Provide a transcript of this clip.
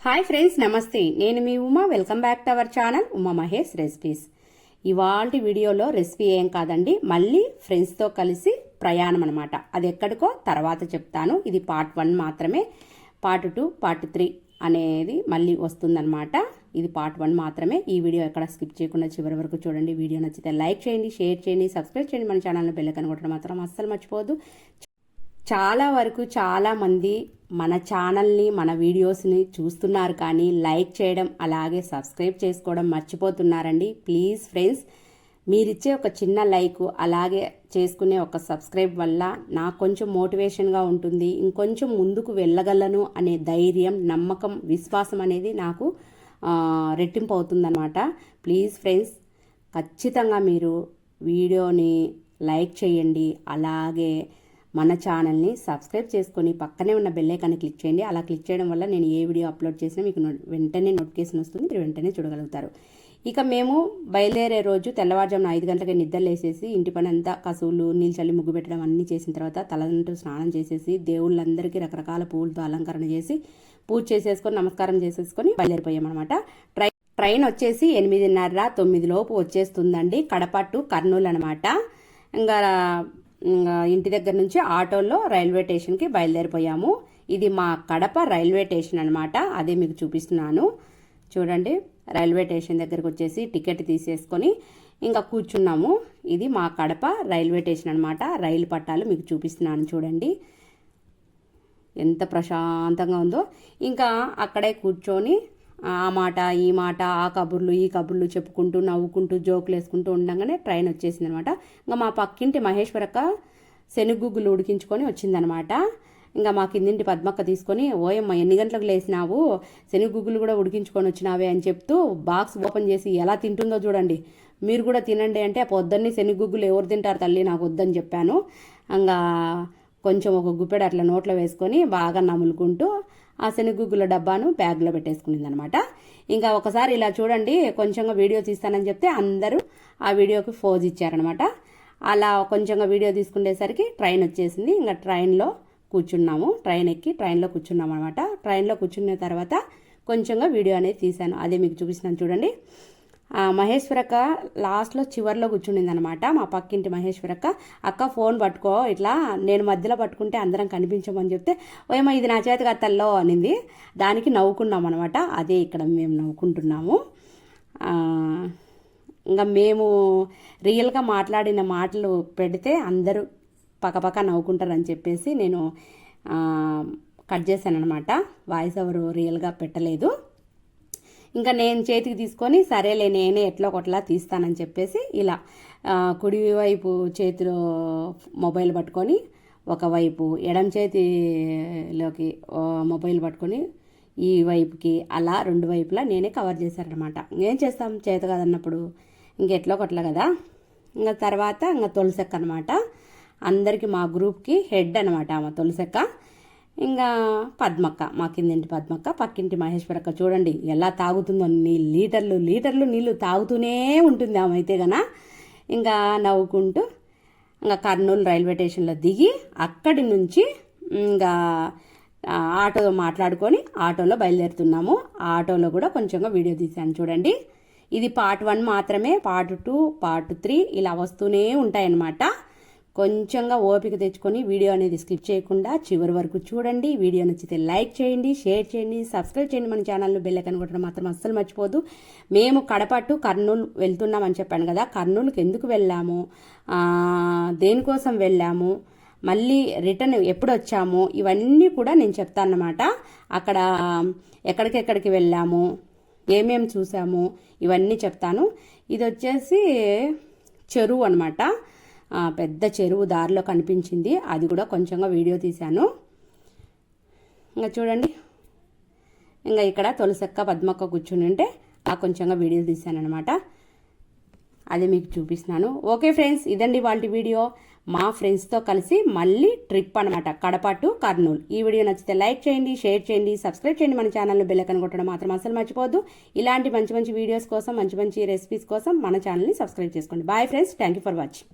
Hi friends, నమస్తే. నేను మీ Uma. Welcome back to our channel Uma Mahesh recipes. ఇవాల్టి వీడియోలో రెసిపీ ఏం కాదండి, మళ్ళీ ఫ్రెండ్స్తో కలిసి ప్రయాణం అనమాట. అది ఎక్కడికో తర్వాత చెప్తాను. ఇది పార్ట్ 1 మాత్రమే. పార్ట్ 2, పార్ట్ 3 అనేది మళ్ళీ వస్తుందన్నమాట. ఇది పార్ట్ 1 మాత్రమే. ఈ వీడియో ఎక్కడ స్కిప్ చేయకుండా చివరి వరకు చూడండి. వీడియో నచ్చితే లైక్ చేయండి, షేర్ చేయండి, సబ్స్క్రైబ్ చేయండి. మన ఛానల్ని బెల్ ఐకాన్ కొట్టడం మాత్రం అస్సలు మర్చిపోవద్దు. చాలా వరకు చాలామంది మన ఛానల్ని, మన వీడియోస్ని చూస్తున్నారు, కానీ లైక్ చేయడం అలాగే సబ్స్క్రైబ్ చేసుకోవడం మర్చిపోతున్నారండి. ప్లీజ్ ఫ్రెండ్స్, మీరిచ్చే ఒక చిన్న లైక్ అలాగే చేసుకునే ఒక సబ్స్క్రైబ్ వల్ల నాకు కొంచెం మోటివేషన్గా ఉంటుంది. ఇంకొంచెం ముందుకు వెళ్ళగలను అనే ధైర్యం, నమ్మకం, విశ్వాసం అనేది నాకు రెట్టింపు అవుతుందన్నమాట. ప్లీజ్ ఫ్రెండ్స్, ఖచ్చితంగా మీరు వీడియోని లైక్ చేయండి, అలాగే మన ఛానల్ని సబ్స్క్రైబ్ చేసుకొని పక్కనే ఉన్న బెల్ ఐకాన్ని క్లిక్ చేయండి. అలా క్లిక్ చేయడం వల్ల నేను ఏ వీడియో అప్లోడ్ చేసినా మీకు వెంటనే నోటిఫికేషన్ వస్తుంది, మీరు వెంటనే చూడగలుగుతారు. ఇక మేము బయలుదేరే రోజు తెల్లవారుజామున 5 గంటలకి నిద్రలేసేసి ఇంటి పని అంతా కసువులు, నీళ్ళు చల్లి, ముగ్గు పెట్టడం అన్నీ చేసిన తర్వాత తలంటూ స్నానం చేసేసి దేవుళ్ళందరికీ రకరకాల పూలతో అలంకరణ చేసి పూజ చేసేసుకొని నమస్కారం చేసేసుకొని బయలుదేరిపోయామన్నమాట. ట్రైన్ వచ్చేసి 8:30, 9 లోపు వచ్చేస్తుందండి. కడప టు కర్నూలు అనమాట. ఇంకా ఇంటి దగ్గర నుంచి ఆటోలో రైల్వే స్టేషన్కి బయలుదేరిపోయాము. ఇది మా కడప రైల్వే స్టేషన్ అనమాట. అదే మీకు చూపిస్తున్నాను చూడండి. రైల్వే స్టేషన్ దగ్గరకు వచ్చేసి టికెట్ తీసేసుకొని ఇంకా కూర్చున్నాము. ఇది మా కడప రైల్వే స్టేషన్ అనమాట. రైలు పట్టాలు మీకు చూపిస్తున్నాను చూడండి, ఎంత ప్రశాంతంగా ఉందో. ఇంకా అక్కడే కూర్చొని ఆ మాట ఈ మాట, ఆ కబుర్లు ఈ కబుర్లు చెప్పుకుంటూ నవ్వుకుంటూ జోకులు వేసుకుంటూ ఉండగానే ట్రైన్ వచ్చేసింది అనమాట. ఇంకా మా పక్కింటి మహేశ్వరక్క శనగుగ్గులు ఉడికించుకొని వచ్చిందనమాట. ఇంకా మా కిందింటి పద్మక్క తీసుకొని, ఓయమ్మ ఎన్ని గంటలకు లేసినావు, శనగుగ్గులు కూడా ఉడికించుకొని వచ్చినావే అని చెప్తూ బాక్స్ ఓపెన్ చేసి ఎలా తింటుందో చూడండి, మీరు కూడా తినండి అంటే, పొద్దున్నే శనగుగ్గులు ఎవరు తింటారు తల్లి, నాకు వద్దని చెప్పాను. ఇంకా కొంచెం ఒక గుప్పెడు అట్లా నోట్లో వేసుకొని బాగా నములుకుంటూ ఆ శనగుగ్గుల డబ్బాను బ్యాగ్లో పెట్టేసుకునింది అనమాట. ఇంకా ఒకసారి ఇలా చూడండి, కొంచెంగా వీడియో తీస్తానని చెప్తే అందరూ ఆ వీడియోకి ఫోజ్ ఇచ్చారనమాట. అలా కొంచెంగా వీడియో తీసుకునేసరికి ట్రైన్ వచ్చేసింది. ఇంకా ట్రైన్లో కూర్చున్నాము. ట్రైన్ ఎక్కి ట్రైన్లో కూర్చున్నాము అనమాట. ట్రైన్లో కూర్చున్న తర్వాత కొంచెంగా వీడియో అనేది తీశాను, అదే మీకు చూపిస్తున్నాను చూడండి. మహేశ్వరక్క లాస్ట్లో చివరిలో కూర్చునింది అనమాట. మా పక్కింటి మహేశ్వరక్క, అక్క ఫోన్ పట్టుకో, ఇట్లా నేను మధ్యలో పట్టుకుంటే అందరం కనిపించమని చెప్తే, ఓయమ్మ ఇది నా చేతి కత్తల్లో అనింది. దానికి నవ్వుకున్నాం అనమాట. అదే ఇక్కడ మేము నవ్వుకుంటున్నాము. ఇంకా మేము రియల్గా మాట్లాడిన మాటలు పెడితే అందరూ పక్కపక్క నవ్వుకుంటారని చెప్పేసి నేను కట్ చేశాను అనమాట. వాయిస్ ఓవర్ రియల్గా పెట్టలేదు. ఇంకా నేను చేతికి తీసుకొని సరేలే నేనే ఎట్లా ఒకట్లా తీస్తానని చెప్పేసి ఇలా కుడివైపు చేతిలో మొబైల్ పట్టుకొని, ఒకవైపు ఎడం చేతిలోకి మొబైల్ పట్టుకొని ఈ వైపుకి అలా 2 వైపులా నేనే కవర్ చేశానమాట. ఏం చేస్తాం, చేత కాదన్నప్పుడు ఇంకెట్లో ఒకట్లా కదా. ఇంకా తర్వాత ఇంకా తులసెక్క అనమాట. అందరికీ మా గ్రూప్కి హెడ్ అనమాట ఆమె తులసెక్క. ఇంకా పద్మక్క, మా కిందింటి పద్మక్క, పక్కింటి మహేశ్వరక్క చూడండి ఎలా తాగుతుందో, లీటర్లు నీళ్ళు తాగుతూనే ఉంటుంది ఆమె అయితే గన. ఇంకా నవ్వుకుంటూ ఇంకా కర్నూలు రైల్వే స్టేషన్లో దిగి అక్కడి నుంచి ఇంకా ఆటో మాట్లాడుకొని ఆటోలో బయలుదేరుతున్నాము. ఆటోలో కూడా కొంచెంగా వీడియో తీశాను చూడండి. ఇది పార్ట్ 1 మాత్రమే. పార్ట్ 2, పార్ట్ 3 ఇలా వస్తూనే ఉంటాయన్నమాట. కొంచెంగా ఓపిక తెచ్చుకొని వీడియో అనేది స్కిప్ చేయకుండా చివరి వరకు చూడండి. వీడియో నచ్చితే లైక్ చేయండి, షేర్ చేయండి, సబ్స్క్రైబ్ చేయండి. మన ఛానల్లో బెల్ ఐకాన్ కొట్టడం మాత్రం అస్సలు మర్చిపోదు. మేము కడప టు కర్నూలు వెళ్తున్నామని చెప్పాను కదా. కర్నూలుకి ఎందుకు వెళ్ళాము, దేనికోసం వెళ్ళాము, మళ్ళీ రిటర్న్ ఎప్పుడు వచ్చాము, ఇవన్నీ కూడా నేను చెప్తానన్నమాట. అక్కడ ఎక్కడికెక్కడికి వెళ్ళాము, ఏమేమి చూసాము, ఇవన్నీ చెప్తాను. ఇది వచ్చేసి చెరువు అనమాట. పెద్ద చెరువు దారిలో కనిపించింది, అది కూడా కొంచెంగా వీడియో తీశాను. ఇంకా చూడండి, ఇంకా ఇక్కడ తులసెక్క పద్మక్క కూర్చుని ఉంటే ఆ కొంచెంగా వీడియో తీశాను అనమాట. అది మీకు చూపిస్తున్నాను. ఓకే ఫ్రెండ్స్, ఇదండి వాళ్ళ వీడియో. మా ఫ్రెండ్స్తో కలిసి మళ్ళీ ట్రిప్ అనమాట, కడప టు కర్నూలు. ఈ వీడియో నచ్చితే లైక్ చేయండి, షేర్ చేయండి, సబ్స్క్రైబ్ చేయండి. మన ఛానల్లో బెల్ ఐకాన్ కొట్టడం మాత్రం అసలు మర్చిపోవద్దు. ఇలాంటి మంచి మంచి వీడియోస్ కోసం, మంచి మంచి రెసిపీస్ కోసం మన ఛానల్ని సబ్స్క్రైబ్ చేసుకోండి. Bye friends, thank you for watching.